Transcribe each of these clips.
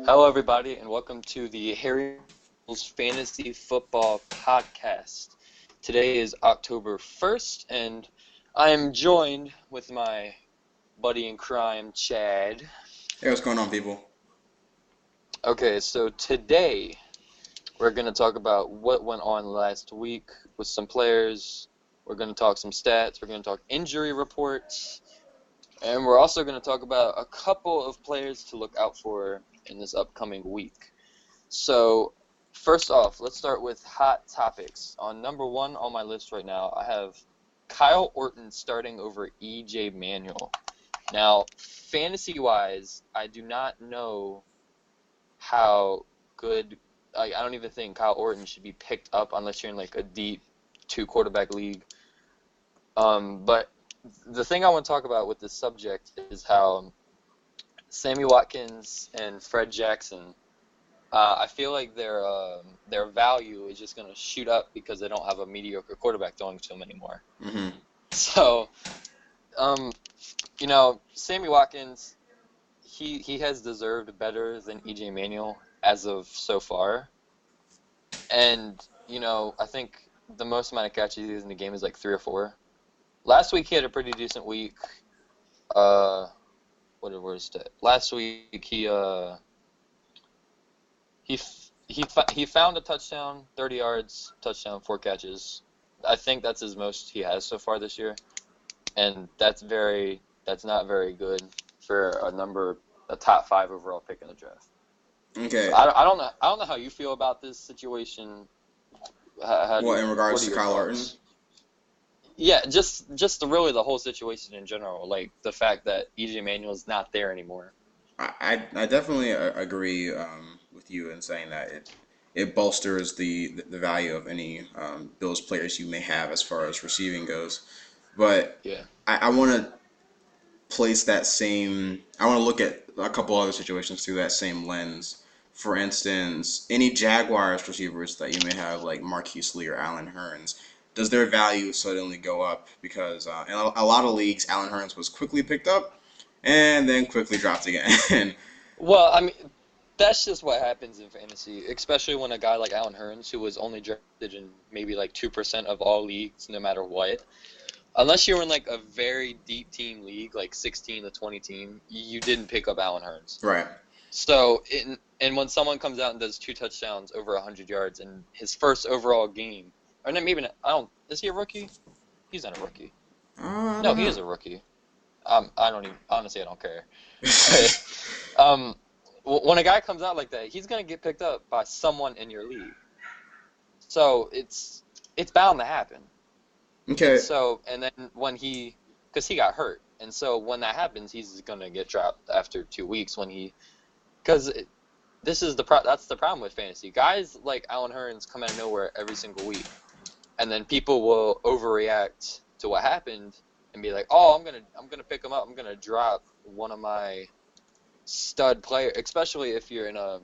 Hello, everybody, and welcome to the Harry Fantasy Football Podcast. Today is October 1st, and I am joined with my buddy in crime, Chad. Hey, what's going on, people? Okay, so today we're going to talk about what went on last week with some players. We're going to talk some stats. We're going to talk injury reports. And we're also going to talk about a couple of players to look out for in this upcoming week. So, first off, let's start with hot topics. On number one on my list right now, I have Kyle Orton starting over E.J. Manuel. Now, fantasy-wise, I do not know how good – I don't even think Kyle Orton should be picked up unless you're in like a deep two-quarterback league. But the thing I want to talk about with this subject is how Sammy Watkins and Fred Jackson, I feel like their value is just going to shoot up because they don't have a mediocre quarterback throwing to them anymore. Mm-hmm. So, Sammy Watkins, he has deserved better than E.J. Manuel as of so far. And, I think the most amount of catches in the game is like 3 or 4. Last week he had a pretty decent week. Last week he found a touchdown, 30 yards, touchdown, 4 catches. I think that's his most he has so far this year, and that's not very good for a top 5 overall pick in the draft. Okay. So I don't know how you feel about this situation. In regards to Kyle Orton? Yeah, just really the whole situation in general, like the fact that E.J. Manuel's not there anymore. I definitely agree with you in saying that it bolsters the value of any Bills players you may have as far as receiving goes. But Yeah. I want to place that same. I want to look at a couple other situations through that same lens. For instance, any Jaguars receivers that you may have, like Marquise Lee or Allen Hurns, does their value suddenly go up? Because in a lot of leagues, Allen Hurns was quickly picked up and then quickly dropped again. Well, I mean, that's just what happens in fantasy, especially when a guy like Allen Hurns, who was only drafted in maybe like 2% of all leagues, no matter what, unless you're in like a very deep team league, like 16 to 20 team, you didn't pick up Allen Hurns. Right. So, and when someone comes out and does 2 touchdowns over 100 yards in his first overall game, or not, maybe not, is he a rookie? He's not a rookie. No, he is a rookie. I don't care. When a guy comes out like that, he's gonna get picked up by someone in your league. So it's bound to happen. Okay. And then because he got hurt, and so when that happens, he's gonna get dropped after 2 weeks that's the problem with fantasy. Guys like Allen Hurns come out of nowhere every single week, and then people will overreact to what happened and be like, "Oh, I'm gonna pick him up. I'm gonna drop one of my stud players," especially if you're in a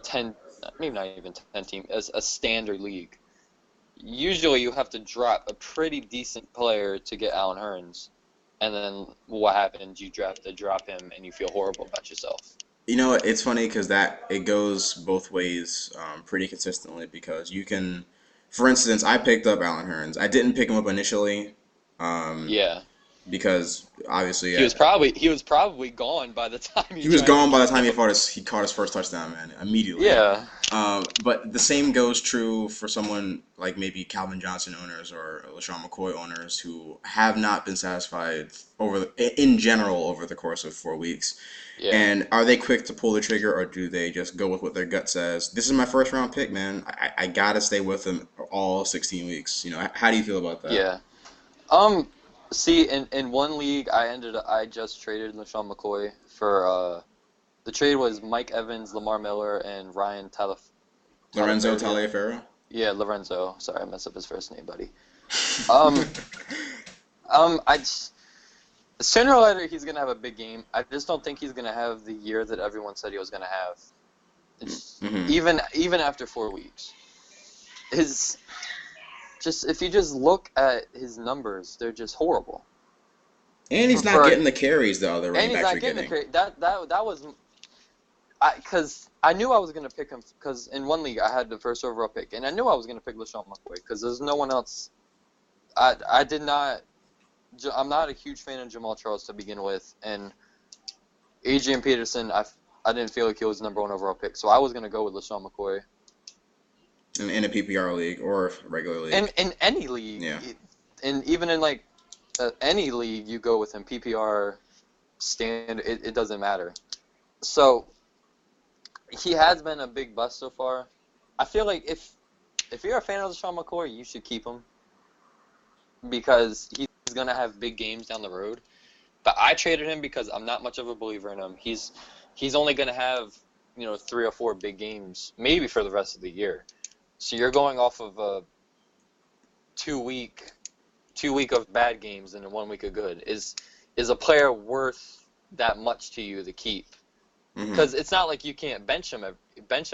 10, maybe not even 10 team, as a standard league. Usually you have to drop a pretty decent player to get Allen Hurns, and then what happens? You drop him, and you feel horrible about yourself. It's funny because it goes both ways pretty consistently because you can, for instance, I picked up Allen Hurns. I didn't pick him up initially. Yeah. Because obviously he was probably gone by the time he was gone by the time he caught his first touchdown, man, immediately. Yeah. But the same goes true for someone like maybe Calvin Johnson owners or Lesean Mccoy owners who have not been satisfied in general over the course of 4 weeks. Yeah. And are they quick to pull the trigger, or do they just go with what their gut says? This is my first round pick, man. I gotta stay with him all 16 weeks. How do you feel about that? Yeah. See, in one league, I just traded LeSean McCoy for the trade was Mike Evans, Lamar Miller, and Ryan Lorenzo Taliaferro. Yeah, Lorenzo. Sorry, I messed up his first name, buddy. Sooner or later he's gonna have a big game. I just don't think he's gonna have the year that everyone said he was gonna have. Even after 4 weeks, if you just look at his numbers, they're just horrible. And he's not getting the carries the other running backs are getting. That was Because I knew I was gonna pick him. Because in one league I had the first overall pick, and I knew I was gonna pick Lesean McCoy because there's no one else. I did not. I'm not a huge fan of Jamal Charles to begin with, and Adrian Peterson. I didn't feel like he was the number one overall pick, so I was gonna go with Lesean McCoy. In a PPR league or a regular league. In any league, Yeah. and even in like any league, you go with him. PPR stand, it doesn't matter. So he has been a big bust so far. I feel like if you're a fan of Sean McCoy, you should keep him because he's gonna have big games down the road. But I traded him because I'm not much of a believer in him. He's only gonna have 3 or 4 big games maybe for the rest of the year. So you're going off of a 2 week of bad games and a 1 week of good. Is a player worth that much to you to keep? Because it's not like you can't bench him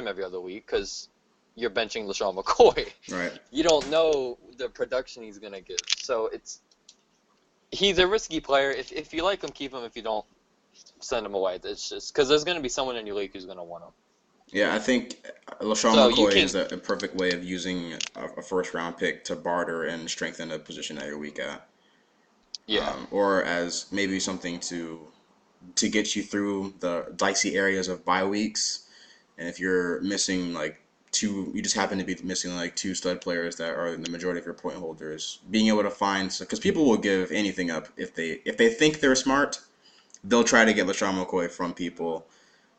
every other week because you're benching LeSean McCoy. Right. You don't know the production he's gonna give. So he's a risky player. If you like him, keep him. If you don't, send him away. It's just because there's gonna be someone in your league who's gonna want him. Yeah, I think LeSean So McCoy is a perfect way of using a first round pick to barter and strengthen a position that you're weak at. Yeah. Or as maybe something to get you through the dicey areas of bye weeks. And if you're missing like you just happen to be missing like 2 stud players that are the majority of your point holders, being able to find, because people will give anything up if they think they're smart, they'll try to get LeSean McCoy from people.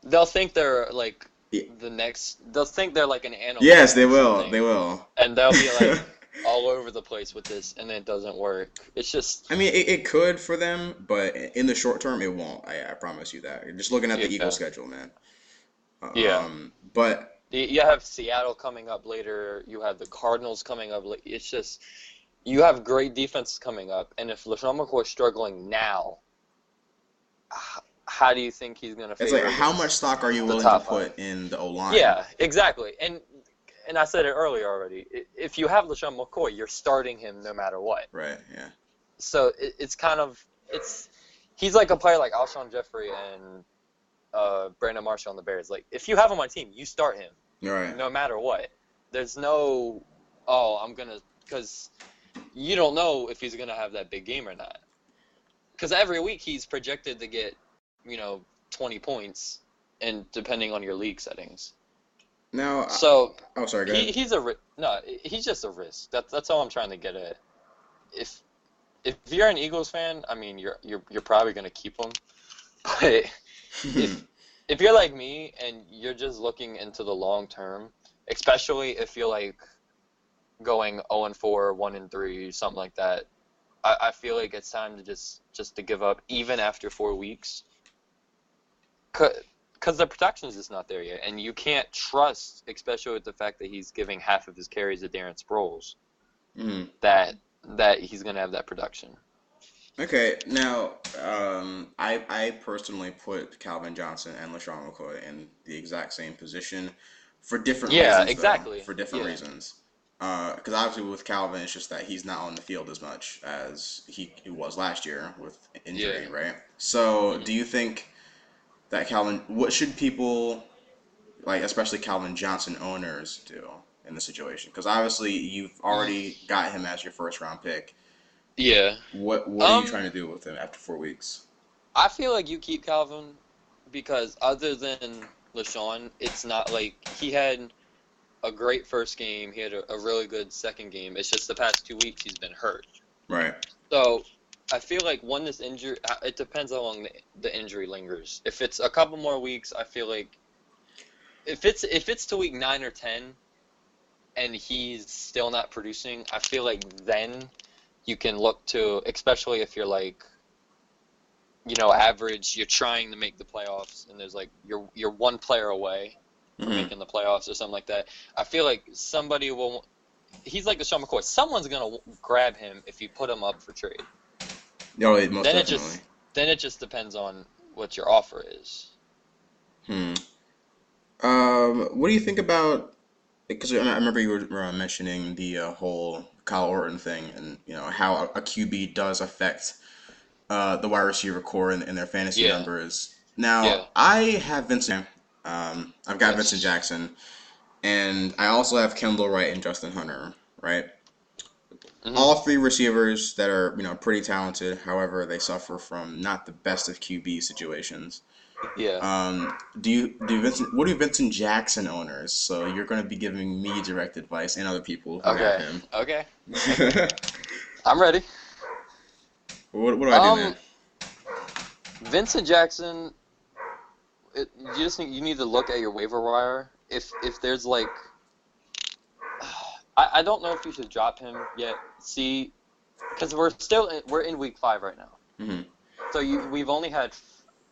They'll think they're like Yeah. they'll think they're like an analyst. Yes, they or will. something, They will. and they'll be like all over the place with this, and it doesn't work. It's just I mean, it could for them, but in the short term, it won't. I promise you that. You're just looking at the Eagles schedule, man. yeah. But You have Seattle coming up later. You have the Cardinals coming up. It's just you have great defenses coming up, and if LeSean McCoy's struggling now, how do you think he's going to it's favor like, how much stock are you willing to top put in the O-line? Yeah, exactly. And I said it earlier already. If you have LeSean McCoy, you're starting him no matter what. Right, yeah. So it's kind of he's like a player like Alshon Jeffrey and Brandon Marshall on the Bears. Like if you have him on team, you start him Right. no matter what. There's no because you don't know if he's gonna have that big game or not. Because every week he's projected to get 20 points, and depending on your league settings. Now, So sorry, go ahead. he's just a risk. That's all I'm trying to get at. If you're an Eagles fan, I mean you're probably gonna keep him. But if you're like me and you're just looking into the long term, especially if you're like going 0-4, 1-3, something like that, I feel like it's time to just to give up even after 4 weeks. Because the protection is just not there yet, and you can't trust, especially with the fact that he's giving half of his carries to Darren Sproles, that he's gonna have that production. Okay, now, I personally put Calvin Johnson and LeSean McCoy in the exact same position for different Yeah, reasons, exactly. though. For different reasons. Because obviously with Calvin, it's just that he's not on the field as much as he was last year with injury, right? So, do you think that what should people, like especially Calvin Johnson owners, do in the situation? Because obviously you've already got him as your first round pick. Yeah. What are you trying to do with him after 4 weeks? I feel like you keep Calvin because other than LeSean, it's not like he had a great first game. He had a really good second game. It's just the past 2 weeks he's been hurt. Right. So I feel like when this injury, it depends how long the injury lingers. If it's a couple more weeks, I feel like if it's to week 9 or 10 and he's still not producing, I feel like then you can look to, especially if you're like, average, you're trying to make the playoffs, and there's like you're one player away from making the playoffs or something like that. I feel like somebody will. He's like the Sean McCoy. Someone's gonna grab him if you put him up for trade. No, most then definitely. It just depends on what your offer is. What do you think about? Because I remember you were mentioning the whole Kyle Orton thing, and how a QB does affect the wide receiver core and their fantasy numbers. Now, Yeah. I have been saying I've got Vincent Yes. Jackson, and I also have Kendall Wright and Justin Hunter. Right, Hmm. all three receivers that are pretty talented. However, they suffer from not the best of QB situations. Yeah. What do Vincent Jackson owners? So you're going to be giving me direct advice and other people who have Okay. him. Okay. Okay. I'm ready. What do I do, man? Um, Vincent Jackson. You need to look at your waiver wire. If there's like, I don't know if you should drop him yet. See, because we're in week 5 right now. Hmm. So we've only had,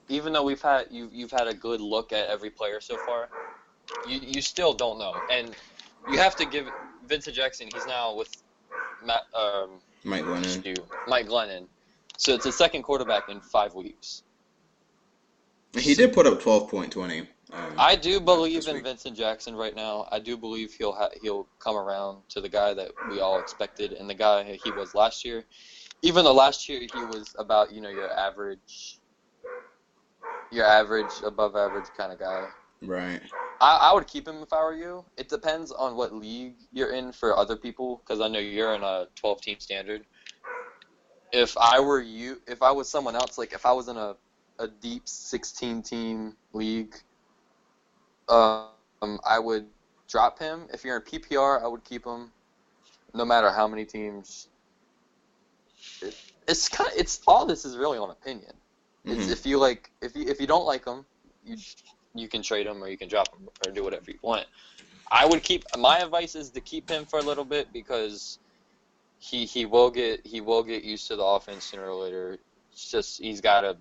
even though you've had a good look at every player so far, you still don't know, and you have to give Vincent Jackson. He's now with Matt, Mike Lennon. Mike Glennon, so it's his second quarterback in 5 weeks. He So did put up 12.20 I do believe this in week. Vincent Jackson right now. I do believe he'll come around to the guy that we all expected and the guy he was last year. Even though last year he was about your average, above average kind of guy. Right. I would keep him if I were you. It depends on what league you're in for other people, because I know you're in a 12-team standard. If I were you, if I was someone else, like if I was in a deep 16-team league, I would drop him. If you're in PPR, I would keep him, no matter how many teams. It, it's all this is really on opinion. It's Hmm. if you don't like him, you you can trade him or you can drop him or do whatever you want. I would keep my advice is to keep him for a little bit because he will get used to the offense sooner or later. It's just he's gotta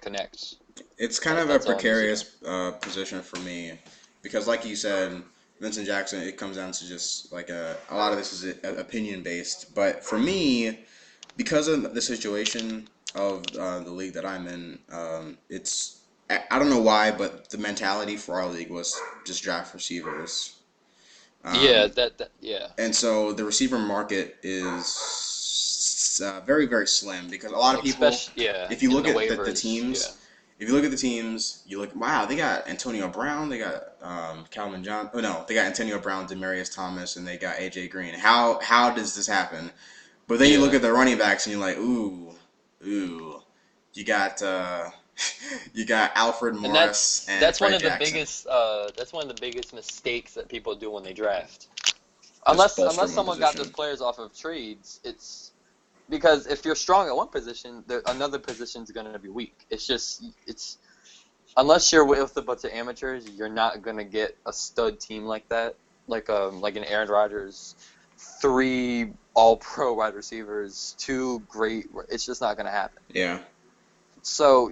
connect. It's kind of a That's all he needs to do. precarious position for me because, like you said, Vincent Jackson. It comes down to just like a lot of this is opinion based. But for me, because of the situation of the league that I'm in, I don't know why, but the mentality for our league was just draft receivers. Yeah, Um, yeah. and so the receiver market is very very slim because a lot of people, Especially yeah, if you in look the at the waivers, yeah. teams, if you look at the teams, you look wow they got Antonio Brown, they got Calvin John. Oh no, they got Antonio Brown, Demarius Thomas, and they got AJ Green. How does this happen? But then you look Yeah. at the running backs and you're like, ooh, you got you got Alfred And Morris and Fred Jackson. that's one of the biggest mistakes that people do when they draft. Just bolster Unless one someone got those position. players off of trades, it's because if you're strong at one position, another position's going to be weak. It's unless you're with a bunch of amateurs, you're not going to get a stud team like that, like an Aaron Rodgers, 3 All-Pro wide receivers, 2 great. It's just not going to happen. Yeah. So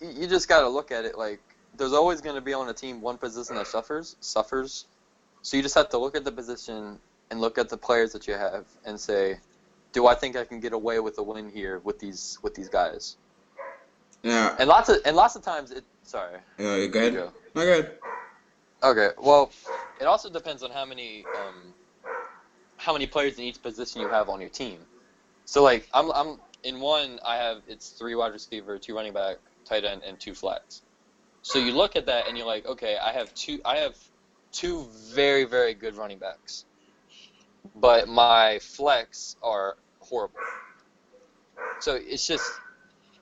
you just got to look at it like there's always going to be on a team one position that suffers. So you just have to look at the position and look at the players that you have and say, do I think I can get away with a win here with these guys? Yeah. And lots of times sorry, Go you ahead. go. No, go ahead. Okay, well, it also depends on how many players in each position you have on your team. So like I'm in one I have it's 3 wide receiver, 2 running back, tight end, and 2 flex. So you look at that and you're like, okay, I have two very, very good running backs, but my flex are horrible. So it's just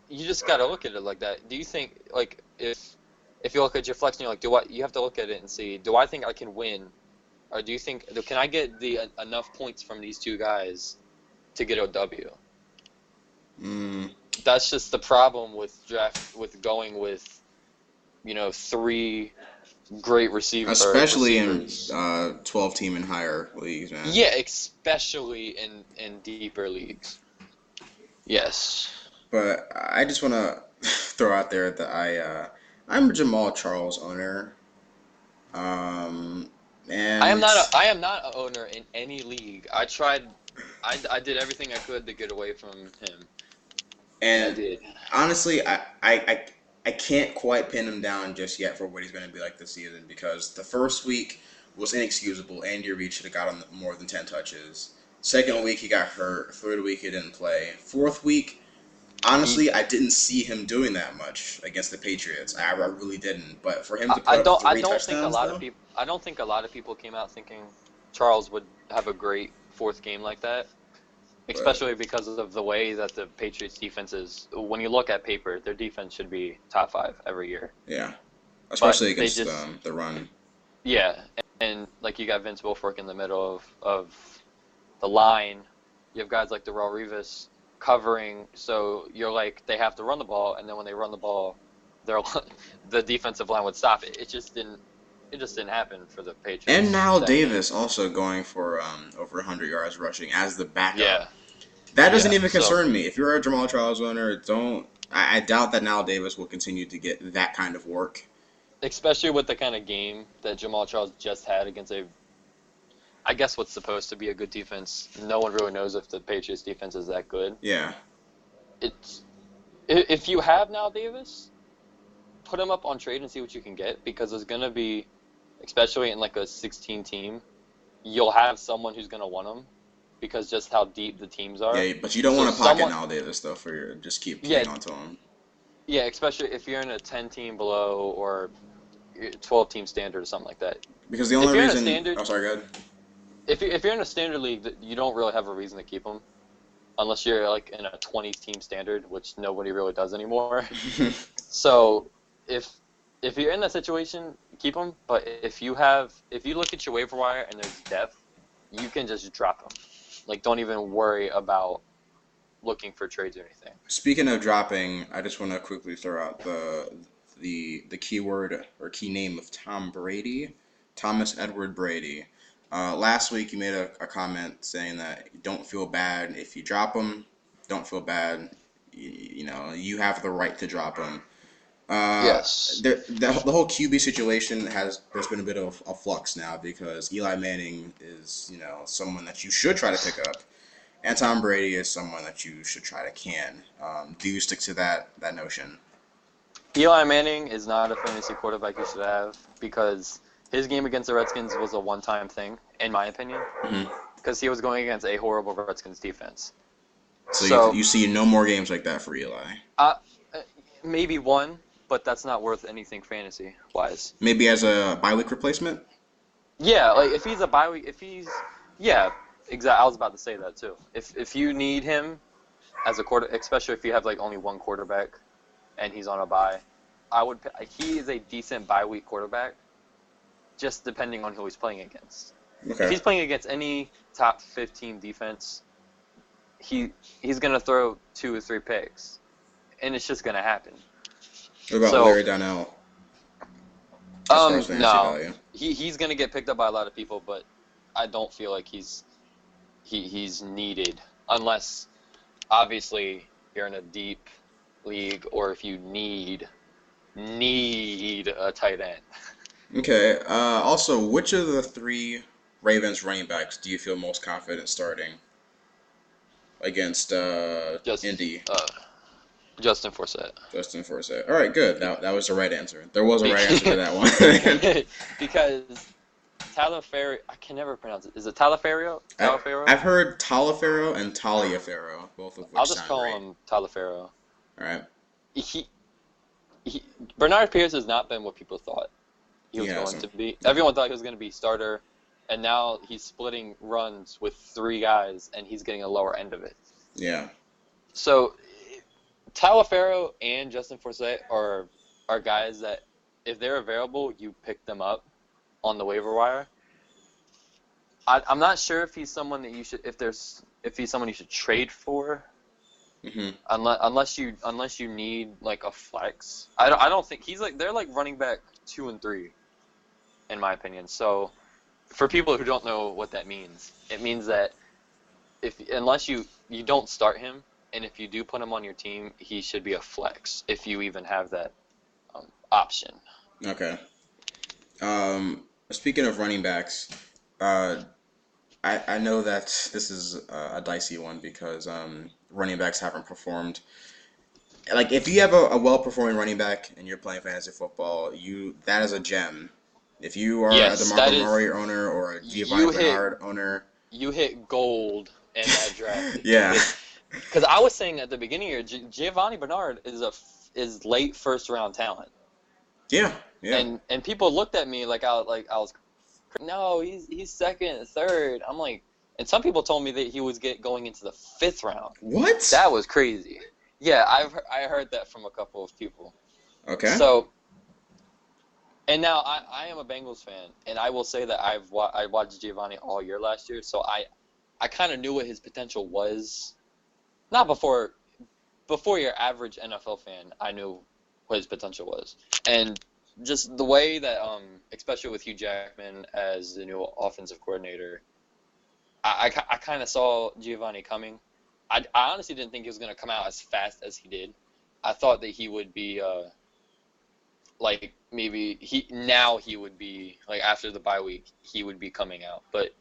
you just got to look at it like that. Do you think like if you look at your flex and you're like, do I? You have to look at it and see, do I think I can win, or do you think can I get the enough points from these 2 guys to get a W? Mm, That's just the problem with going with 3 great especially in receivers. 12 team and higher leagues, man. Yeah, especially in deeper leagues. Yes. But I just want to throw out there that I'm a Jamal Charles owner. Um, and I am not an owner in any league. I tried I did everything I could to get away from him, and I and did. honestly, I can't quite pin him down just yet for what he's going to be like this season because the first week was inexcusable. Andy Reid should have got him more than 10 touches. Second Yeah. week he got hurt. Third week he didn't play. Fourth week He, honestly, I didn't see him doing that much against the Patriots. I really didn't. But for him to put up I three don't think a touchdowns, lot of though, people I don't think a lot of people came out thinking Charles would have a great fourth game like that, but especially because of the way that the Patriots defense is. When you look at paper, their defense should be top five every year, yeah, but especially they against just the run. yeah, and like you got Vince Wilfork in the middle of the line. You have guys like Darrell Revis covering, so you're like they have to run the ball, and then when they run the ball, they're the defensive line would stop it. It just didn't happen for the And Patriots now that game. Davis also going for over 100 yards rushing as the backup. Yeah, That doesn't yeah. even So concern me. If you're a Jamal Charles owner, don't. I doubt that now Davis will continue to get that kind of work. especially with the kind of game that Jamal Charles just had against I guess what's supposed to be a good defense. No one really knows if the Patriots defense is that good. Yeah. It's if you have now Davis, put him up on trade and see what you can get because there's gonna be, especially in like a 16 team, you'll have someone who's gonna want him because just how deep the teams are. Yeah, but you don't So want to pocket someone, now Davis though for your just keep yeah, hang on to him. yeah, especially if you're in a 10 team below or 12 team standard or something like that. Because the If only you're in a reason, standard, oh sorry, good. if you're in a standard league, you don't really have a reason to keep him unless you're like in a 20 team standard, which nobody really does anymore. So if you're in that situation, keep him. But if you look at your waiver wire and there's depth, you can just drop him. Like don't even worry about looking for trades or anything. Speaking of dropping, I just want to quickly throw out the keyword or key name of Tom Brady, Thomas Edward Brady. Last week you made a comment saying that you don't feel bad if you drop him. Don't feel bad. You know you have the right to drop him. Yes. The whole QB situation there's been a bit of a flux now because Eli Manning is someone that you should try to pick up, and Tom Brady is someone that you should try to can. Do you stick to that notion? Eli Manning is not a fantasy quarterback you should have because his game against the Redskins was a one-time thing, in my opinion, Hmm. because he was going against a horrible Redskins defense. So So you see no more games like that for Eli. uh, maybe one, but that's not worth anything fantasy wise. Maybe as a bye week replacement. Yeah, like if he's a bye week, if he's yeah, exactly. I was about to say that too. If you need him as a quarter, especially if you have like only one quarterback and he's on a bye, I would. He is a decent bye week quarterback, just depending on who he's playing against. If Okay. he's playing against any top 15 defense, he's gonna throw 2 or 3 picks, and it's just gonna happen. What about So Larry Donnell as far as fantasy no, value? he's gonna get picked up by a lot of people, but I don't feel like he's needed unless obviously you're in a deep league or if you need a tight end. Okay. Also, which of the three Ravens running backs do you feel most confident starting against Just Indy? Justin Forsett. Justin Forsett. All right, good. That was the right answer. There was a right answer to Because, that one. because Talaferro, I can never pronounce it. Is it Talaferro? Talaferro? I've heard Taliaferro and Taliaferro, both of I'll which just sound call great. him Talaferro. All right. He, he Bernard Pierce has not been what people thought he He was has going him. to be. Everyone thought he was going to be starter, and now he's splitting runs with 3 guys, and he's getting a lower end of it. Yeah. So Talaferro and Justin Forsett are guys that if they're available, you pick them up on the waiver wire. I'm not sure if he's someone that you should if he's someone you should trade for Hmm. unless you need like a flex. I don't think they're like running back 2 and 3 in my opinion. So for people who don't know what that means, it means that if unless you don't start him, and if you do put him on your team, he should be a flex if you even have that option. Okay. Speaking of running backs, uh, I know that this is a dicey one because running backs haven't performed. Like if you have a well-performing running back and you're playing fantasy football, you that is a gem. If you are a Yes, that DeMarco is Murray owner or a Giovanni you hit Bernard owner, you hit gold in that draft yeah, because Because I was saying at the beginning here, Giovanni Bernard is late first round talent, Yeah, yeah. and people looked at me like I was no, he's second, third. I'm like, and some people told me that he was going into the fifth round. What? That was crazy. Yeah, I heard that from a couple of people. Okay. So, and now I am a Bengals fan, and I will say that I watched Giovanni all year last year, so I kind of knew what his potential was. Not before your average NFL fan, I knew what his potential was, and just the way that especially with Hugh Jackman as the new offensive coordinator, I kind of saw Giovanni coming. I honestly didn't think he was going to come out as fast as he did. I thought that he would be like maybe he would be like after the bye week he would be coming out, but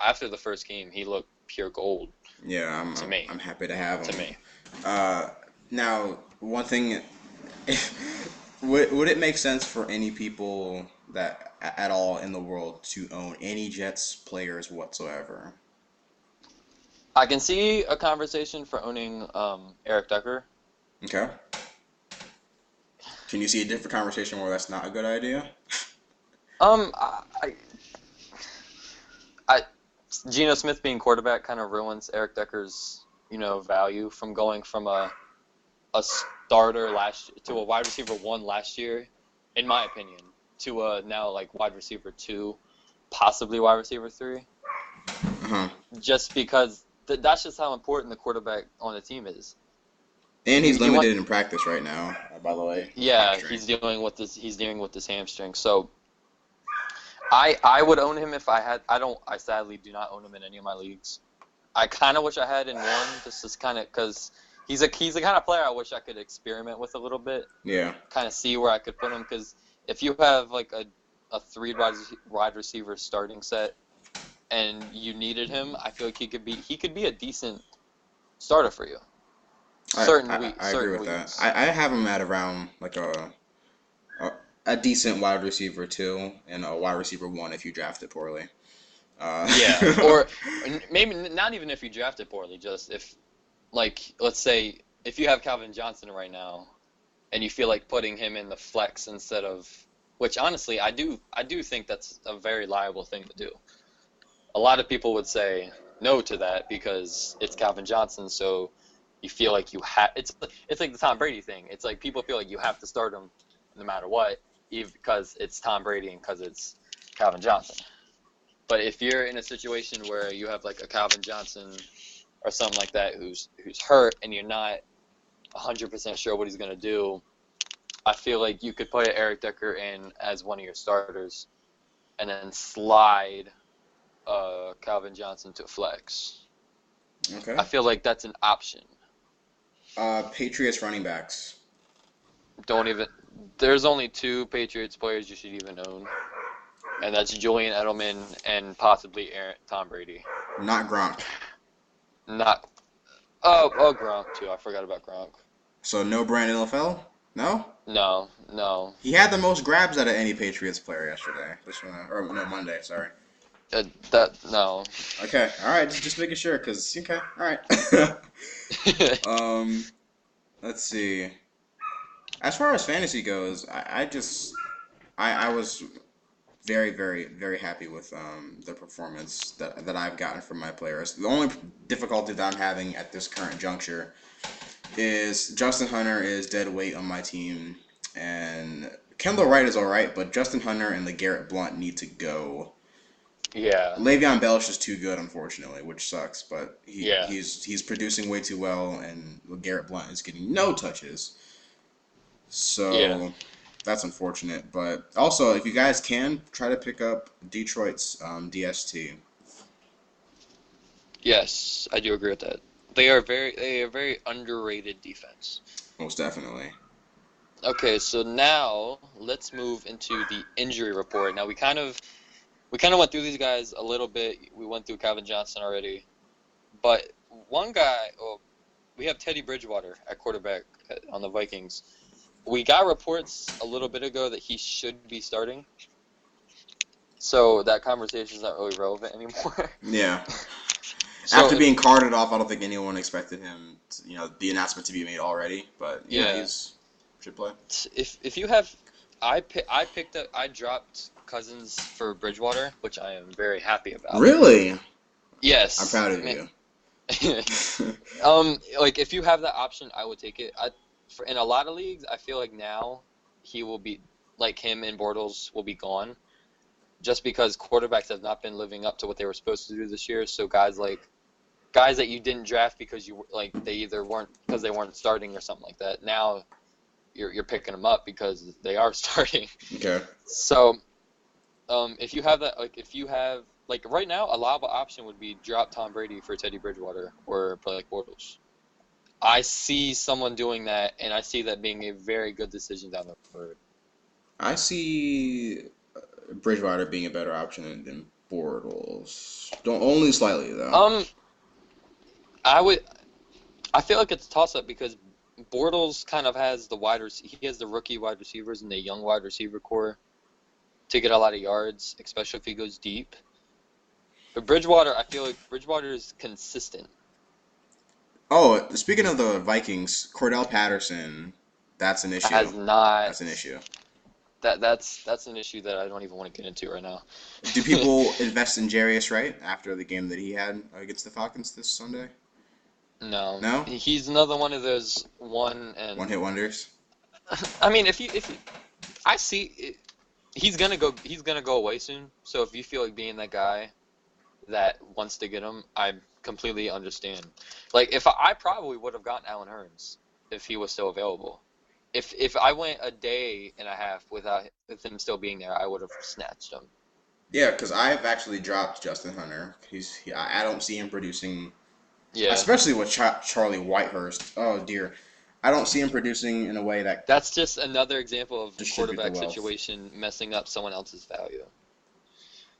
after the first game he looked pure gold Yeah, to me. I'm happy to have To him. me, Now, one thing, would it make sense for any people that at all in the world to own any Jets players whatsoever? I can see a conversation for owning Eric Decker. Okay. Can you see a different conversation where that's not a good idea? Um, I, I, I Geno Smith being quarterback kind of ruins Eric Decker's value from going from a starter to a wide receiver one last year, in my opinion, to a now like wide receiver two, possibly wide receiver three. Uh-huh. Just because that's just how important the quarterback on the team is. And he's You want, limited in practice right now, by the way, with yeah, hamstring. he's dealing with this hamstring. So I would own him if I had. I sadly do not own him in any of my leagues. I kind of wish I had in one, just as kind of because he's the kind of player I wish I could experiment with a little bit, Yeah. kind of see where I could put him. Because if you have like a three wide receiver starting set and you needed him, I feel like he could be a decent starter for you. I agree Certain with that. weeks. I have him at around like a, a decent wide receiver two and a wide receiver one if you draft it poorly. Yeah, or maybe not even if you draft it poorly, just if like let's say if you have Calvin Johnson right now and you feel like putting him in the flex instead of which honestly I do think that's a very liable thing to do. A lot of people would say no to that because it's Calvin Johnson, so you feel like you have it's like the Tom Brady thing. It's like people feel like you have to start him no matter what, even because it's Tom Brady and because it's Calvin Johnson. But if you're in a situation where you have like a Calvin Johnson or something like that who's hurt and you're not 100% sure what he's going to do, I feel like you could put Eric Decker in as one of your starters and then slide Calvin Johnson to flex. Okay. I feel like that's an option. Patriots running backs. Don't even. There's only two Patriots players you should even own, and that's Julian Edelman and possibly Tom Brady. Not Gronk. Not. Oh, Gronk too. I forgot about Gronk. So no Brandon LaFell? No? No, no. He had the most grabs out of any Patriots player yesterday. Or no, Monday, sorry. That no. Okay, alright, just making sure, because, okay, alright. um, let's see. As far as fantasy goes, I was very, very, very happy with the performance that I've gotten from my players. The only difficulty that I'm having at this current juncture is Justin Hunter is dead weight on my team, and Kendall Wright is all right, but Justin Hunter and LeGarrette Blount need to go. Yeah. Le'Veon Bell is just too good, unfortunately, which sucks. But Yeah. he's producing way too well, and LeGarrette Blount is getting no touches. Yeah. So that's unfortunate. But also, if you guys can, try to pick up Detroit's DST. Yes, I do agree with that. They are very underrated defense. Most definitely. Okay, so now let's move into the injury report. Now we kind of went through these guys a little bit. We went through Calvin Johnson already, but one guy. Oh, we have Teddy Bridgewater at quarterback on the Vikings. We got reports a little bit ago that he should be starting, so that conversation is not really relevant anymore. Yeah. After So being carted off, I don't think anyone expected him, the announcement to be made already. But yeah, yeah, he's should play. if you have, I picked up, I dropped Cousins for Bridgewater, which I am very happy about. Really, I'm Yes, proud of man. you. Like if you have that option, I would take it. In a lot of leagues, I feel like now he will be like him and Bortles will be gone just because quarterbacks have not been living up to what they were supposed to do this year. So guys that you didn't draft because they either weren't because they weren't starting or something like that. Now you're picking them up because they are starting. Okay. So if you have that, like if you have like right now, a liable option would be drop Tom Brady for Teddy Bridgewater or play like Bortles. I see someone doing that, and I see that being a very good decision down the road. I see Bridgewater being a better option than Bortles. Don't only slightly though. Um, I would. I feel like it's a toss up because Bortles kind of has he has the rookie wide receivers and the young wide receiver core to get a lot of yards, especially if he goes deep. But Bridgewater, I feel like Bridgewater is consistent. Oh, speaking of the Vikings, Cordell Patterson, that's an issue. Has not That's an issue. that's an issue that I don't even want to get into right now. Do people invest in Jarius Wright after the game that he had against the Falcons this Sunday? No, No? he's another one of those one One and hit wonders? I mean if you I see it, he's gonna go away soon. So if you feel like being that guy that wants to get him, I completely understand. Like if I probably would have gotten Allen Hurns if he was still available. If I went a day and a half with him still being there, I would have snatched him. Yeah, because I've actually dropped Justin Hunter. I don't see him producing, Yeah, especially with Charlie Whitehurst. Oh dear, I don't see him producing in a way that that's just another example of distribute the quarterback wealth. situation messing up someone else's value.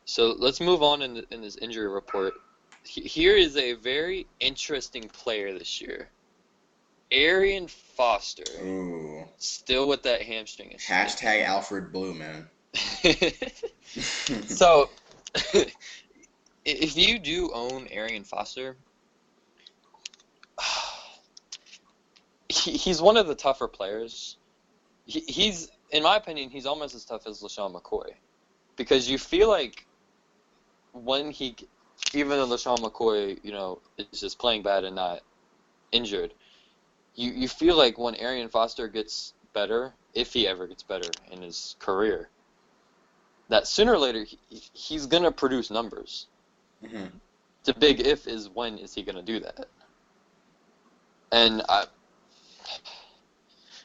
So let's move on in this injury report. Here is a very interesting player this year. Arian Foster, Ooh, still with that hamstring issue. hashtag Alfred Blue, man. So, if you do own Arian Foster, he's one of the tougher players. He's, in my opinion, he's almost as tough as Lesean McCoy because you feel like when even though Lesean McCoy, is just playing bad and not injured, you feel like when Arian Foster gets better, if he ever gets better in his career, that sooner or later he's gonna produce numbers. hmm The big if is when is he gonna do that? And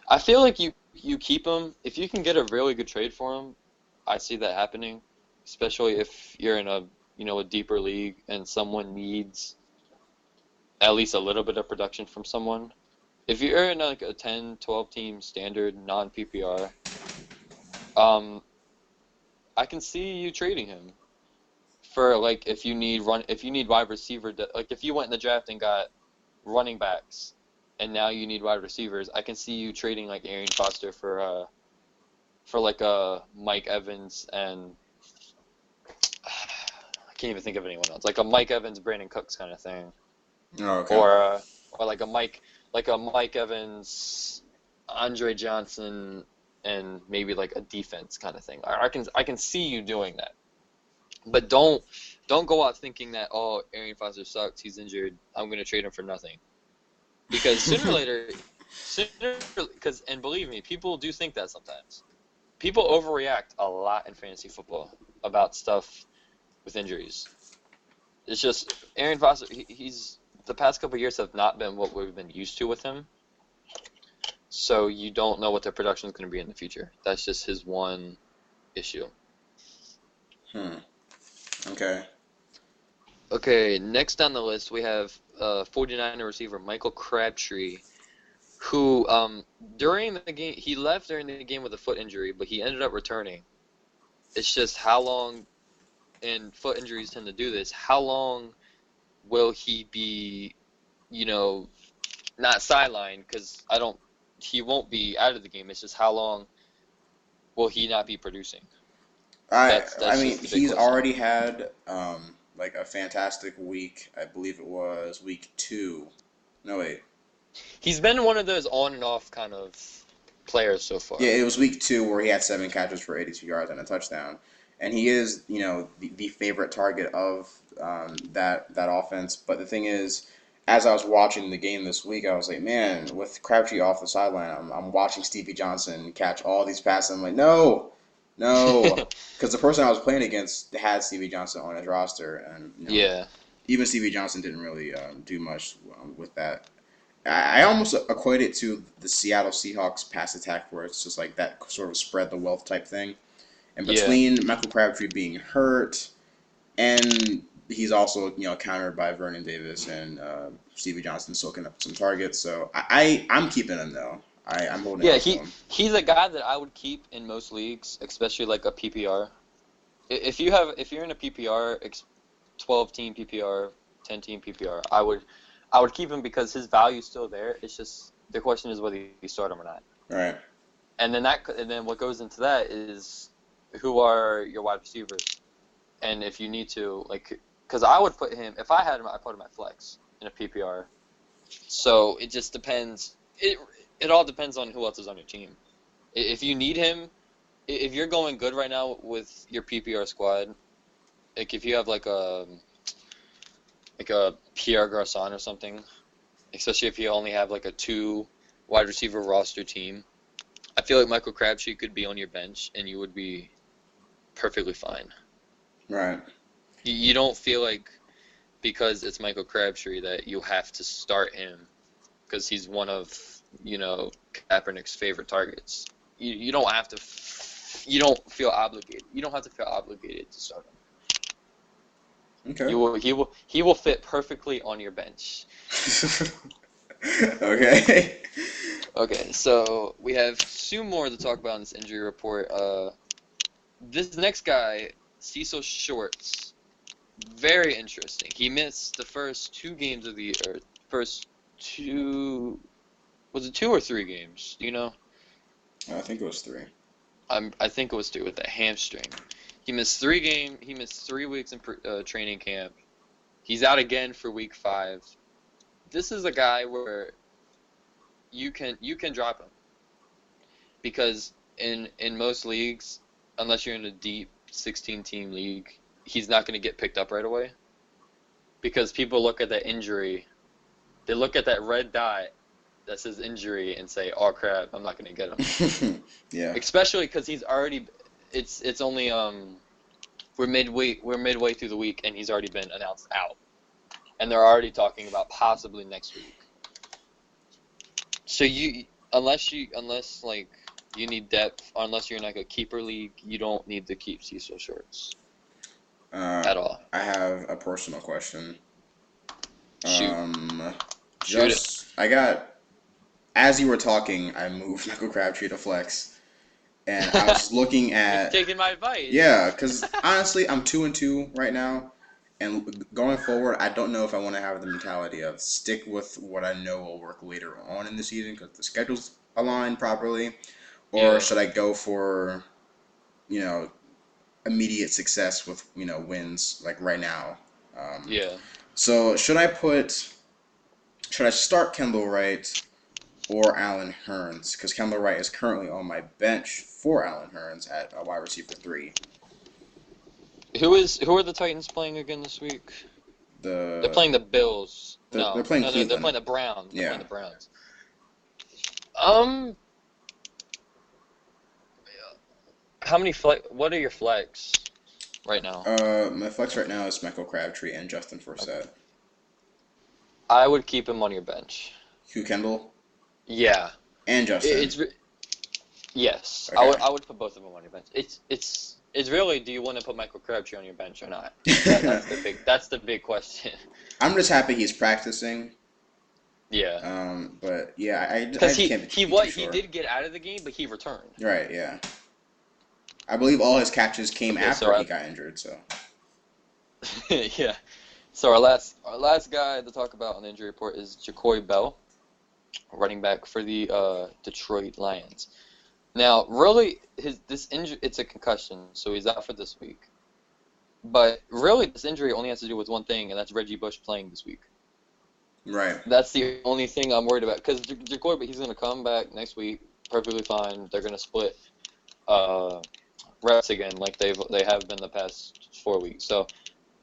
I feel like you keep him if you can get a really good trade for him. I see that happening, especially if you're in a deeper league and someone needs at least a little bit of production from someone. If you're in like a 10, 12 team standard non PPR, um, I can see you trading him for like if you need wide receiver like if you went in the draft and got running backs and now you need wide receivers, I can see you trading like Arian Foster for like a Mike Evans and I can't even think of anyone else. Like a Mike Evans, Brandon Cooks kind of thing. Oh, okay. Or like a Mike Evans, Andre Johnson and maybe like a defense kind of thing. I can see you doing that. But don't go out thinking that Arian Foster sucks, he's injured, I'm gonna trade him for nothing. Because because and believe me, people do think that sometimes. People overreact a lot in fantasy football about stuff with injuries. It's just Arian Foster. He's the past couple of years have not been what we've been used to with him. So you don't know what their production is going to be in the future. That's just his one issue. Hmm. Okay. Okay, next on the list we have 49er receiver Michael Crabtree, who during the game he left during the game with a foot injury, but he ended up returning. It's just how long, and foot injuries tend to do this. How long will he be, you know, not sidelined? Because he won't be out of the game. It's just how long will he not be producing? I That's I that's mean just the big he's question. already had like a fantastic week. I believe it was week 2. No wait, He's been one of those on and off kind of players so yeah, far. it was week 2 where he had 7 catches for 82 yards and a touchdown, and he is the favorite target of that offense. But the thing is, as I was watching the game this week, I was like, man, with Crabtree off the sideline, I'm watching Stevie Johnson catch all these passes. I'm like, no, no, because the person I was playing against had Stevie Johnson on his roster, and Yeah, even Stevie Johnson didn't really do much with that. I almost equate it to the Seattle Seahawks pass attack, where it's just like that sort of spread the wealth type thing. And yeah, between Michael Crabtree being hurt, and he's also countered by Vernon Davis and Stevie Johnson soaking up some targets. So I'm keeping him though. I'm holding yeah. on to him. He's a guy that I would keep in most leagues, especially like a PPR. If you're in a PPR, 12 team PPR, 10 team PPR, I would keep him because his value's still there. It's just the question is whether you start him or not. Right. And then what goes into that is who are your wide receivers, and if you need to like, because I would put him if I had him, I put him at flex in a PPR. So it just depends. It all depends on who else is on your team. If you need him, if you're going good right now with your PPR squad, like if you have like a Pierre Garcon or something, especially if you only have like a 2 wide receiver roster team, I feel like Michael Crabtree could be on your bench and you would be perfectly fine. Right. You don't feel like because it's Michael Crabtree that you have to start him because he's one of, Kaepernick's favorite targets. You don't have to, you don't feel obligated. You don't have to feel obligated to start him. Okay. He will fit perfectly on your bench. Okay. Okay, so we have 2 more to talk about in this injury report. This next guy, Cecil Shorts, very interesting. He missed the first 2 games of the year. First 2, was it 2 or 3 games? Do you know? I think it was 3. I think it was 2 with a hamstring. He missed 3 games. He missed 3 weeks in training camp. He's out again for week 5. This is a guy where you can drop him because in most leagues, unless you're in a deep 16-team league, he's not going to get picked up right away because people look at that injury, they look at that red dot that says injury and say, "Oh crap, I'm not going to get him." Yeah. Especially because he's already, it's only we're midway through the week and he's already been announced out, and they're already talking about possibly next week. So unless like you need depth, unless you're in like a keeper league, you don't need to keep Cecil Shorts at all. I have a personal question. Shoot, Um, shoot it. I got as you were talking, I moved Michael Crabtree to flex, and I was looking You're at taking my advice. yeah, because honestly, I'm 2-2 right now, and going forward, I don't know if I want to have the mentality of stick with what I know will work later on in the season because the schedule's aligned properly, or Yeah, should I go for you know immediate success with wins like right now. Um, yeah. so should I start Kendall Wright or Allen Hurns? Because Kendall Wright is currently on my bench for Allen Hurns at a wide receiver 3. Who are the Titans playing again this week? They're The playing the Bills. they're No, playing no, they're Cleveland. playing the Browns. They're playing Yeah. the Browns. Um, how many flex? What are your flex right now? My flex right now is Michael Crabtree and Justin Okay. Forsett. I would keep him on your bench. Hugh Kendall Yeah, and it's Justin. yes. Okay. I would put both of them on your bench. It's really, do you want to put Michael Crabtree on your bench or not? That's the big question. I'm just happy he's practicing. Yeah, But yeah, I because just can't be too he sure. did get out of the game, but he returned. Right, yeah. I believe all his catches came Okay, so after he got injured, so. yeah. So our last guy to talk about on the injury report is Mccoy Bell, running back for the Detroit Lions. Now, really, this injury, it's a concussion, so he's out for this week. But really, this injury only has to do with one thing, and that's Reggie Bush playing this week. Right. That's the only thing I'm worried about. Because Jacoby, he's going to come back next week, perfectly fine. They're going to split uh, reps again, like they have been the past 4 weeks. So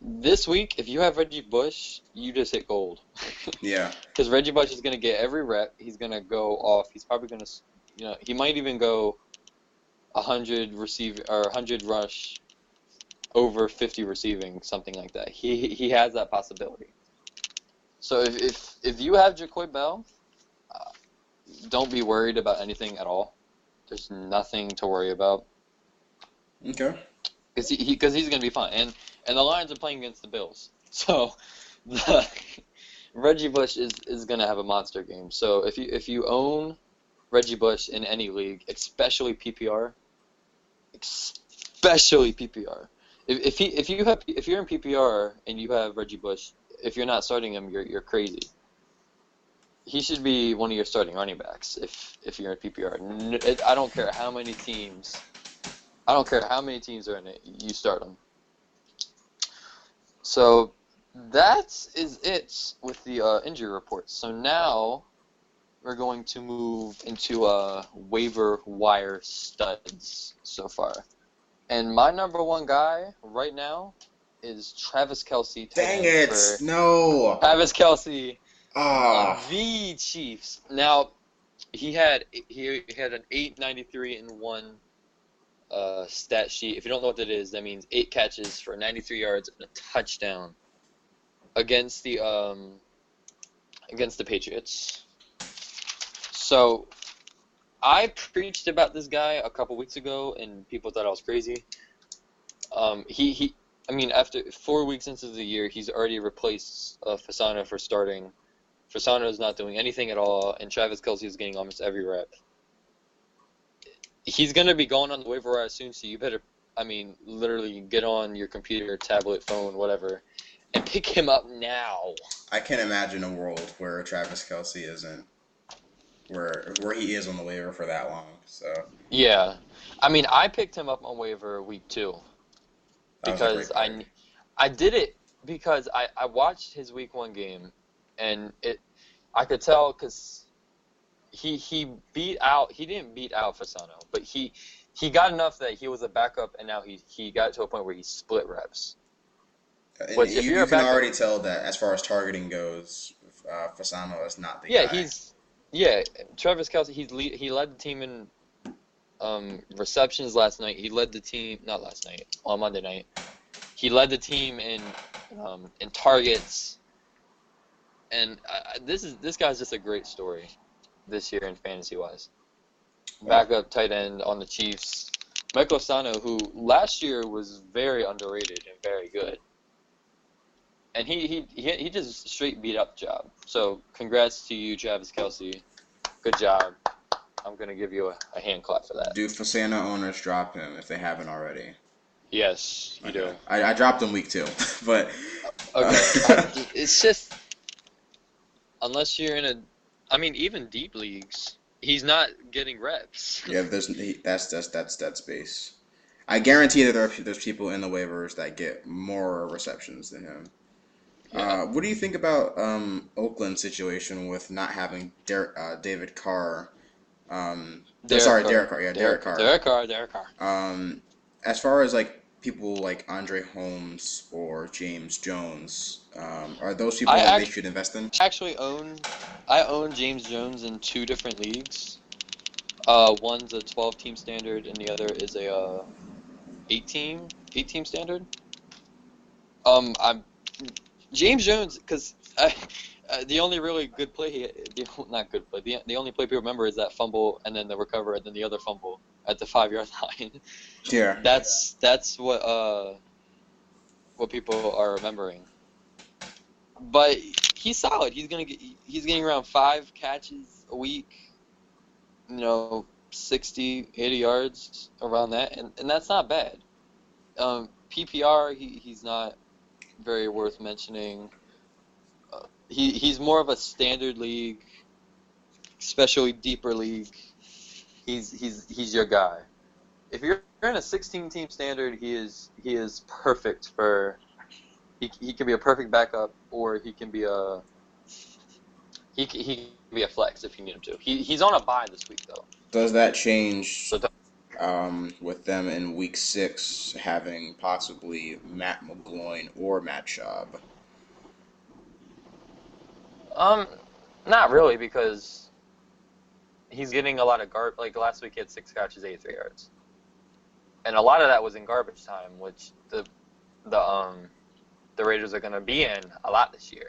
this week, if you have Reggie Bush, you just hit gold. Yeah. Because Reggie Bush is going to get every rep. He's going to go off. He's probably going to, he might even go 100 receive or 100 rush, over 50 receiving, something like that. He has that possibility. So if you have Jacoby Bell, uh, don't be worried about anything at all. There's nothing to worry about Okay. because he's going to be fine. And the Lions are playing against the Bills, so the, Reggie Bush is going to have a monster game. So if you own Reggie Bush in any league, especially PPR, especially PPR. If you're in PPR and you have Reggie Bush, if you're not starting him, you're crazy. He should be one of your starting running backs if you're in PPR. I don't care how many teams. I don't care how many teams are in it. You start him. So that is it with the injury reports. So now we're going to move into waiver wire studs so far. And my number one guy right now is Travis Kelce, tight Dang end it! for No. Travis Kelce on Ah. the Chiefs. Now he had an 893 in one stat sheet. If you don't know what that is, that means 8 catches for 93 yards and a touchdown against the Patriots. So I preached about this guy a couple weeks ago, and people thought I was crazy. I mean, after 4 weeks into the year, he's already replaced Fasano for starting. Fasano is not doing anything at all, and Travis Kelce is getting almost every rep. He's going to be going on the waiver wire soon, so you better, literally get on your computer, tablet, phone, whatever, and pick him up now. I can't imagine a world where Travis Kelce isn't where he is on the waiver for that long. So Yeah. I picked him up on waiver week 2 that was a because great pick. I did it because I watched his week 1 game, and I could tell because he didn't beat out Fasano, but he got enough that he was a backup, and now he got to a point where he split reps. And Which if you, you're you a can backup, already tell that as far as targeting goes, Fasano is not the yeah, guy. Travis Kelce, he led the team in receptions last night. He led the team, not last night, on Monday night. He led the team in targets, and this guy's just a great story this year in fantasy wise. Well, Backup tight end on the Chiefs, Mccoy, who last year was very underrated and very good, and he just straight beat up the job. So congrats to you, Travis Kelce. Good job. I'm gonna give you a hand clap for that. do Fasano owners drop him if they haven't already? Yes, you Okay, do. I dropped him week 2, but Okay, it's just unless you're in even deep leagues, he's not getting reps. yeah, that's space. I guarantee that there's people in the waivers that get more receptions than him. Yeah, What do you think about Oakland's situation with not having David Carr? Derek Sorry, Carr, Derek Carr. Yeah, Derek Carr. Derek Carr. Um, as far as like people like Andre Holmes or James Jones, are those people I that they act, should invest in? actually I own James Jones in 2 different leagues. One's a 12-team standard, and the other is a 8-team standard. I'm James Jones because the only really good play not good play. The only play people remember is that fumble and then the recover and then the other fumble at the 5-yard line. Yeah. That's what people are remembering. But he's solid. He's getting around 5 catches a week. 60, 80 yards around that, and that's not bad. PPR, he's not very worth mentioning. He's more of a standard league, especially deeper league. He's your guy. if you're in a 16-team standard, he is perfect for. He can be a perfect backup, or he can be a flex if you need him to. He's on a bye this week though. Does that change So with them in week 6 having possibly Matt McGloin or Matt Schaub? um, not really because he's getting a lot of Like last week, he had 6 catches, 83 yards, and a lot of that was in garbage time, which the um the Raiders are going to be in a lot this year.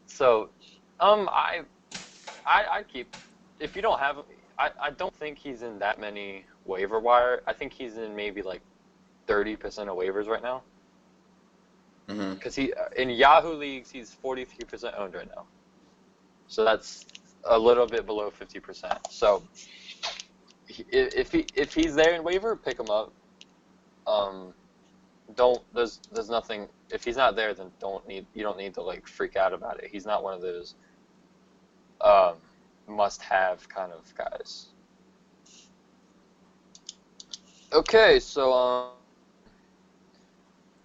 So, I keep if you don't have I don't think he's in that many waiver wire. I think he's in maybe like 30% of waivers right now. Mm-hmm. Because he in Yahoo leagues he's 43% owned right now. So that's a little bit below 50%. So if he's there in waiver, pick him up. Don't there's nothing if he's not there, then you don't need to like freak out about it. He's not one of those um, must have kind of guys. Okay, so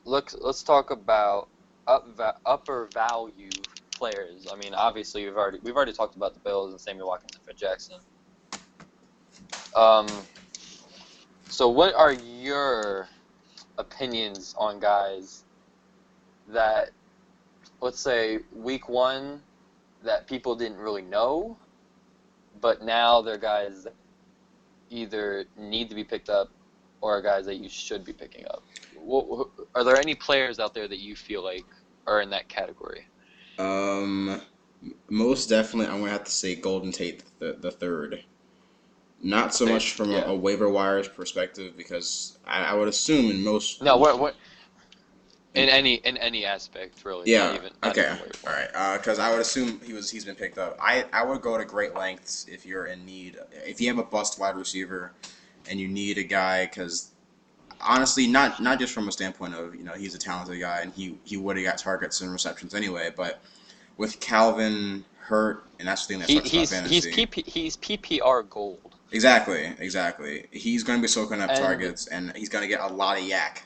let's talk about upper value players. I mean, obviously we've already talked about the Bills and Sammy Watkins and Fred Jackson. Um, so what are your opinions on guys that, let's say, week 1 that people didn't really know, but now they're guys that either need to be picked up or are guys that you should be picking up? Are there any players out there that you feel like are in that category? Um, Most definitely, I'm gonna have to say Golden Tate the third. Not so much from Yeah. a waiver wires perspective because I would assume in most No, what in any aspect really, yeah, not okay, even waiver all wire. right. Because I would assume he's been picked up. I would go to great lengths if you're in need. If you have a bust wide receiver, and you need a guy, because honestly, not just from a standpoint of he's a talented guy and he would have got targets and receptions anyway, but with Calvin hurt, and that's the thing that He sucks about he's he's fantasy. he's PPR gold. Exactly. He's going to be soaking up And targets, and he's going to get a lot of yak.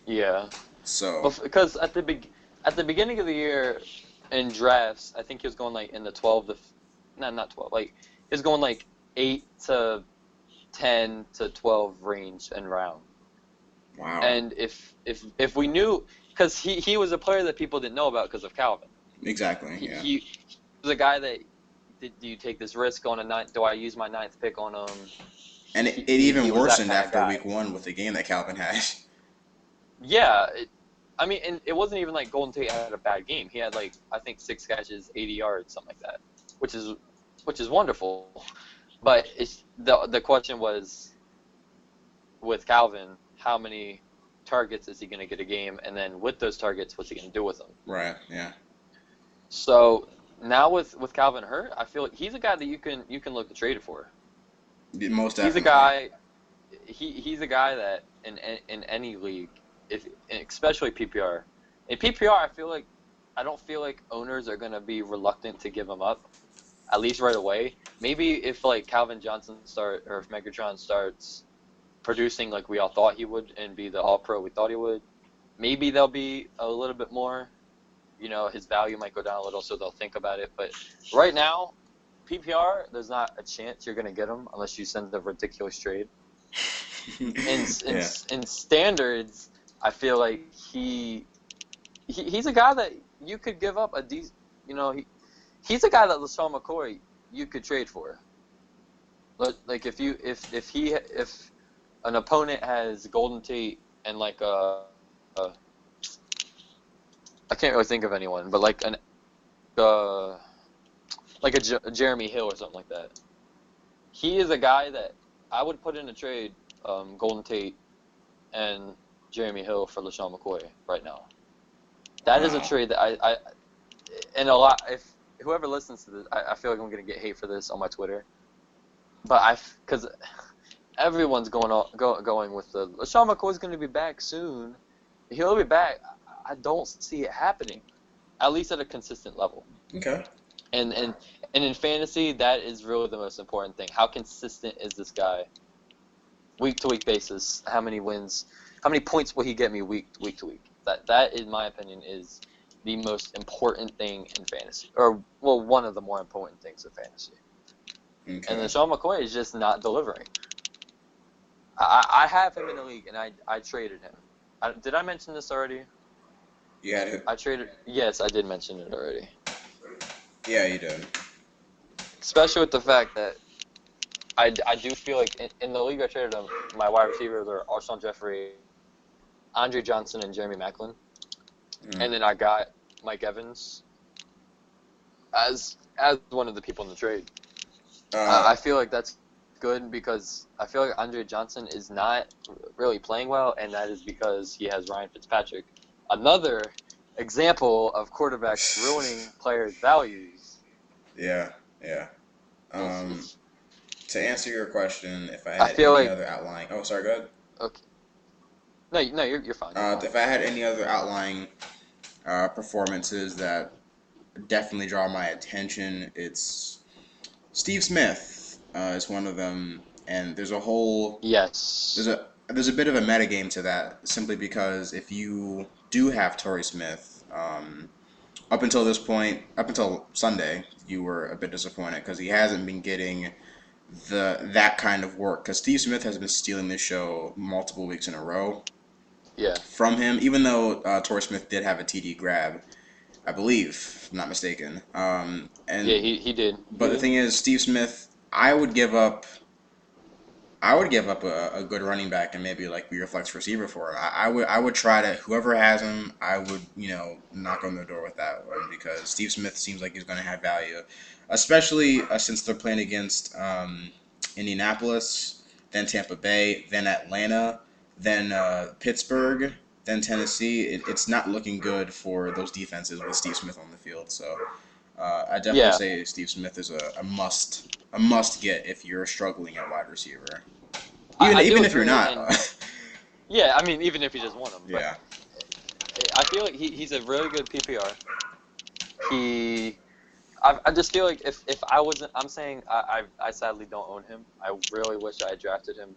yeah, So because at the beginning of the year in drafts, I think he was going like in the 12 to not 12, like he was going like 8 to 10 to 12 range and round. wow, And if we knew, because he was a player that people didn't know about because of Calvin. exactly, He, yeah. he was a guy that do you take this risk on a ninth? Do I use my ninth pick on him? And it He even was that worsened kind of after guy. week 1 with the game that Calvin had. Yeah, I mean, and it wasn't even like Golden Tate had a bad game. He had like I think 6 catches, 80 yards, something like that, which is wonderful. But the question was with Calvin, how many targets is he going to get a game, and then with those targets, what's he going to do with them? Right, yeah. So now with Calvin hurt, I feel like he's a guy that you can look to trade for. Most He's a definitely. guy. He's a guy that in any league, if especially PPR, in PPR, I don't feel like owners are gonna be reluctant to give him up, at least right away. Maybe if like Calvin Johnson or if Megatron starts producing like we all thought he would and be the All Pro we thought he would, maybe they'll be a little bit more. His value might go down a little, so they'll think about it. But right now, PPR, there's not a chance you're gonna get him unless you send a ridiculous trade. Yeah. In standards, I feel like he's a guy that you could give up a decent. He's a guy that Lesean McCoy you could trade for. Like if an opponent has Golden Tate and like a I can't really think of anyone, but like a Jeremy Hill or something like that. He is a guy that I would put in a trade, Golden Tate and Jeremy Hill for LeSean McCoy right now. That is a Wow. trade that I and a lot. If whoever listens to this, I feel like I'm gonna get hate for this on my Twitter, but because everyone's going with the LeSean McCoy's gonna be back soon. He'll be back. I don't see it happening, at least at a consistent level. Okay. And And in fantasy, that is really the most important thing. How consistent is this guy week to week basis? How many wins? How many points will he get me week to week? That, in my opinion, is the most important thing in fantasy, or well, one of the more important things in fantasy. And then Okay. Sean McCoy is just not delivering. I have him in the league, and I traded him. Did I mention this already? You had it. I traded. Yes, I did mention it already. Yeah, you did. Especially with the fact that I do feel like in the league I traded him, my wide receivers are Alshon Jeffrey, Andre Johnson, and Jeremy Maclin. Mm. And then I got Mike Evans as one of the people in the trade. Uh, I feel like that's good because I feel like Andre Johnson is not really playing well, and that is because he has Ryan Fitzpatrick. Another example of quarterbacks ruining players' values. yeah, yeah. It's, Um, it's, to answer your question, if I I had feel any like other outlying, oh, sorry, go ahead. okay. No, you're fine. You're fine. If I had any other outlying performances that definitely draw my attention, it's Steve Smith is one of them, and Yes. there's a bit of a metagame to that, simply because if you do have Torrey Smith, up until this point, up until Sunday, you were a bit disappointed because he hasn't been getting that kind of work. Because Steve Smith has been stealing this show multiple weeks in a row Yeah. from him, even though Torrey Smith did have a TD grab, I believe, if I'm not mistaken. Yeah. And He did. but He the did. thing is, Steve Smith, I would give up a good running back and maybe like be your flex receiver for him. I would try to, whoever has him, I would, knock on the door with that one, because Steve Smith seems like he's going to have value, especially since they're playing against Indianapolis, then Tampa Bay, then Atlanta, then Pittsburgh, then Tennessee. It's not looking good for those defenses with Steve Smith on the field. So I definitely Yeah. say Steve Smith is a must get if you're struggling at wide receiver. Even I do even if you're agree, not, and yeah, I mean, even if you just want him, but yeah, I feel like he's a really good PPR. He, I just feel like if I wasn't, I'm saying I sadly don't own him. I really wish I had drafted him.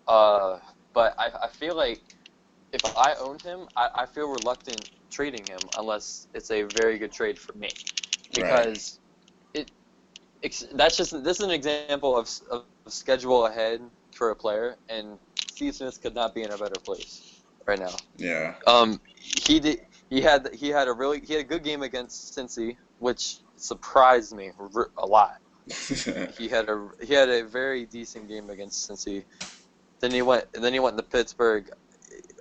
But I feel like if I owned him, I feel reluctant trading him unless it's a very good trade for me, right. because that's just this is an example of schedule ahead for a player, and Steve Smith could not be in a better place right now. Yeah. He did. He had a good game against Cincy, which surprised me a lot. He had a very decent game against Cincy. Then he went into Pittsburgh.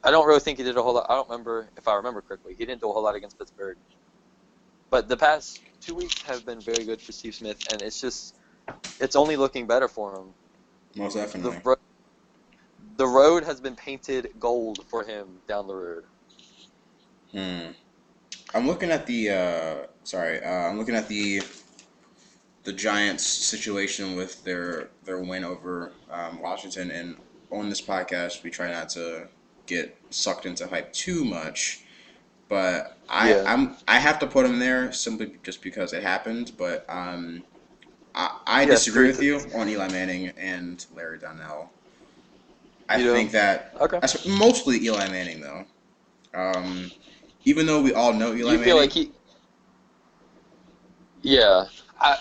I don't really think he did a whole lot. I don't remember if I remember correctly. He didn't do a whole lot against Pittsburgh. But the past 2 weeks have been very good for Steve Smith, and it's only looking better for him. Most The definitely. ro- the road has been painted gold for him down the road. Hmm. I'm looking at the I'm looking at the Giants situation with their win over Washington, and on this podcast we try not to get sucked into hype too much. But Yeah, I have to put him there simply just because it happened. But I yeah, disagree with screws you it. on Eli Manning and Larry Donnell. I You know. think that Okay. mostly Eli Manning though. Um, Even though we all know Eli You feel like Manning, he? Yeah. I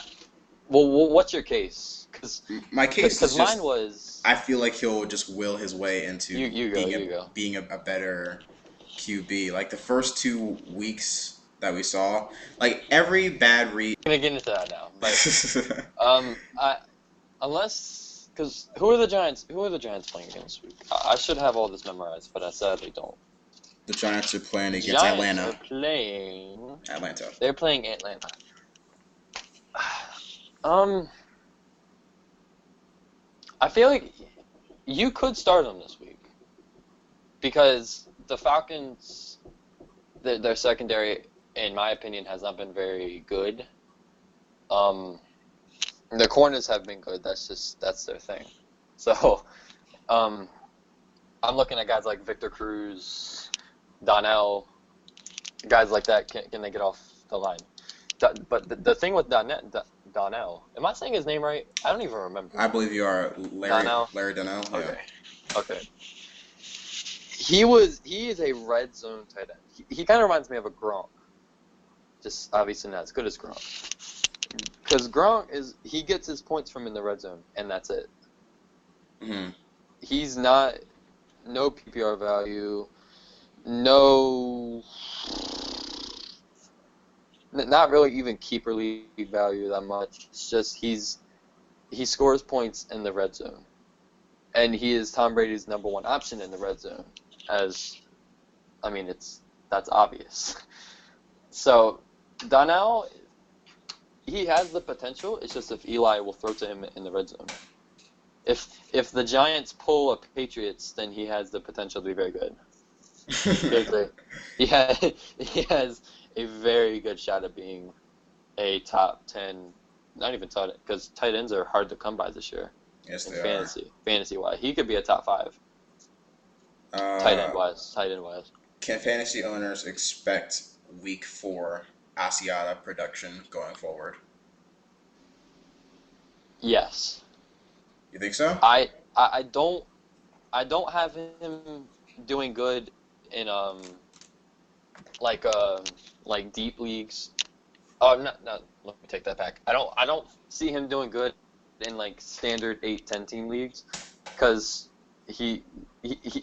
well, what's your case? Cause, my case is mine just was I feel like he'll just will his way into you go being a you go. being a better QB. Like the first 2 weeks that we saw, like every bad read. I'm gonna get into that now, but I unless because who are the Giants playing against this week? I should have all this memorized, but I sadly don't. The Giants are playing against Giants are Atlanta. playing. Atlanta. They're playing Atlanta. Um, I feel like you could start them this week because the Falcons, their secondary, in my opinion, has not been very good. Um, the corners have been good. That's their thing. So, um, I'm looking at guys like Victor Cruz, Donnell, guys like that. Can they get off the line? But the thing with Donnell, am I saying his name right? I don't even remember. I believe you are Donnell. Larry Donnell. Yeah. Okay. Okay. He is a red zone tight end. He kind of reminds me of a Gronk. Just obviously not as good as Gronk. Because Gronk he gets his points from in the red zone, and that's it. Hmm. He's no PPR value, no, not really even keeper league value that much. It's just he scores points in the red zone, and he is Tom Brady's number one option in the red zone. As I mean, that's obvious. So Donnell, he has the potential. It's just if Eli will throw to him in the red zone. If the Giants pull a Patriots, then he has the potential to be very good. Because he has a very good shot at being a top 10, not even top, because tight ends are hard to come by this year Yes, in they are. fantasy wise. He could be a top 5 Uh, tight end wise. can fantasy owners expect week 4 Asiata production going forward? Yes, You think so? I don't have him doing good in like like deep leagues. Oh, no, let me take that back. I don't see him doing good in like standard 8-10 team leagues because he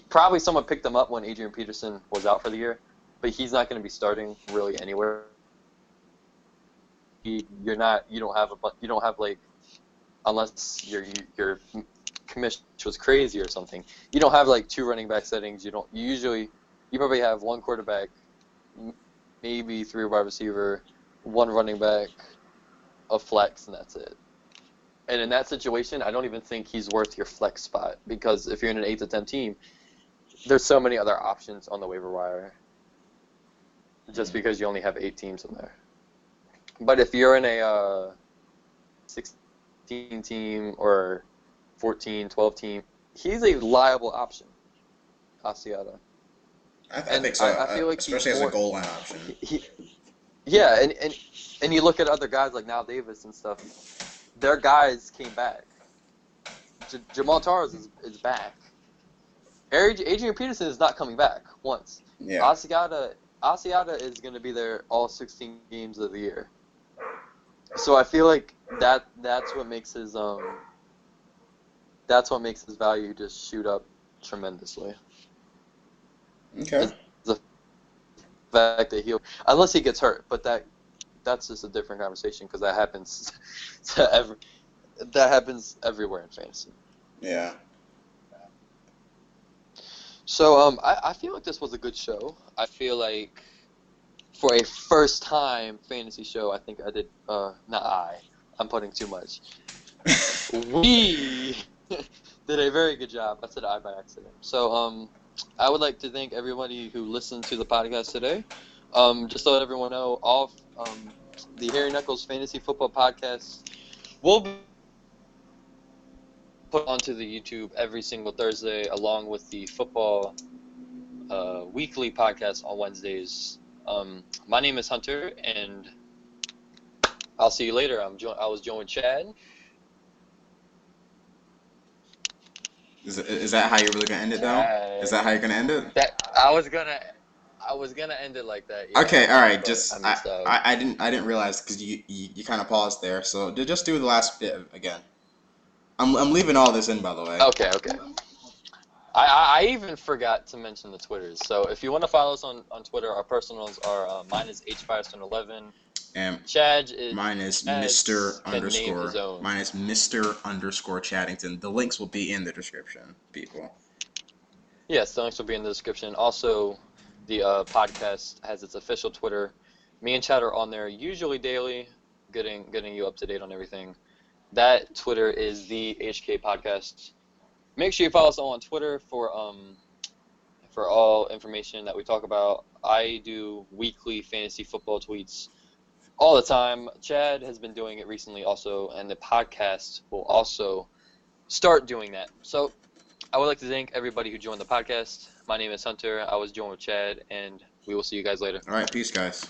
probably someone picked him up when Adrian Peterson was out for the year, but he's not going to be starting really anywhere. You don't have like unless your commission was crazy or something. You don't have like 2 running back settings. You probably have 1 quarterback, maybe 3 wide receiver, 1 running back, a flex, and that's it. And in that situation, I don't even think he's worth your flex spot because if you're in an 8-10 team, there's so many other options on the waiver wire just because you only have 8 teams in there. But if you're in a 16 team or 14, 12 team, he's a liable option, Asiata. I And think so, I feel like he's especially as a more goal line option. yeah, and you look at other guys like Nile Davis and stuff, their guys came back. Jamal Charles is back. Adrian Peterson is not coming back once. Yeah. Asiata is going to be there all 16 games of the year. So I feel like that's what makes his value just shoot up tremendously. Okay. Is the fact that unless he gets hurt, but that's just a different conversation because that happens that happens everywhere in fantasy. Yeah. So I feel like this was a good show. I feel like for a first time fantasy show, I think I did I'm putting too much. We did a very good job. I said I by accident. So I would like to thank everybody who listened to the podcast today. Just to let everyone know, the Harry Knuckles Fantasy Football Podcast will be put onto the YouTube every single Thursday, along with the football weekly podcast on Wednesdays. My name is Hunter, and I'll see you later. I was joined with Chad. Is that how you're really gonna end it though? Is Chad. that how you're gonna end it? That I was gonna end it like that. Yeah, Okay, all right. but I Just messed up. I didn't realize because you kind of paused there. So just do the last bit again. I'm leaving all this in, by the way. Okay. I even forgot to mention the Twitters. So if you want to follow us on Twitter, our personals are mine is HFirestone11. And Chad is mine is Chad's can name his own. Mr. Chaddington. The links will be in the description, people. Yes, the links will be in the description. Also, the podcast has its official Twitter. Me and Chad are on there usually daily, getting you up to date on everything. That Twitter is the HK Podcast. Make sure you follow us on Twitter for all information that we talk about. I do weekly fantasy football tweets all the time. Chad has been doing it recently also, and the podcast will also start doing that. So I would like to thank everybody who joined the podcast. My name is Hunter. I was joined with Chad, and we will see you guys later. All right, peace, guys.